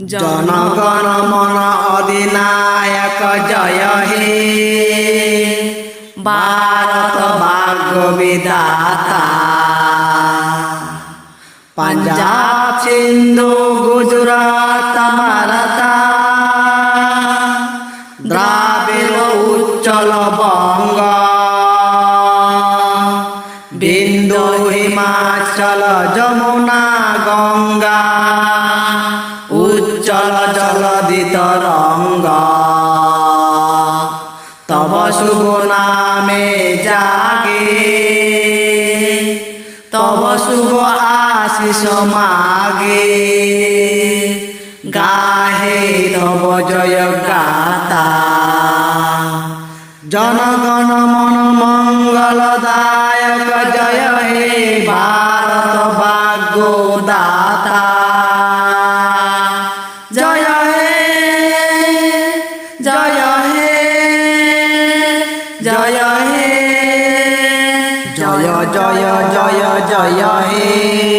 জনগণ মন অধিনায়ক জয় হে, ভারত ভাগ্য বিধাতা। पंजाब सिंधु गुजरात माराठा, द्राविड़ उच्चल बंग, बिंदु हिमाचल जमुना गंगा, उच्चल जलधि तरंग। तब शुभ नामे जागे, तब शुभ आशीष मागे, गाहे तब जय गाता। जनगण मन मंगलदायक जय हे, भारत भाग्य दाता। जय हे जय हे जय हे, जय जय जय जय हे।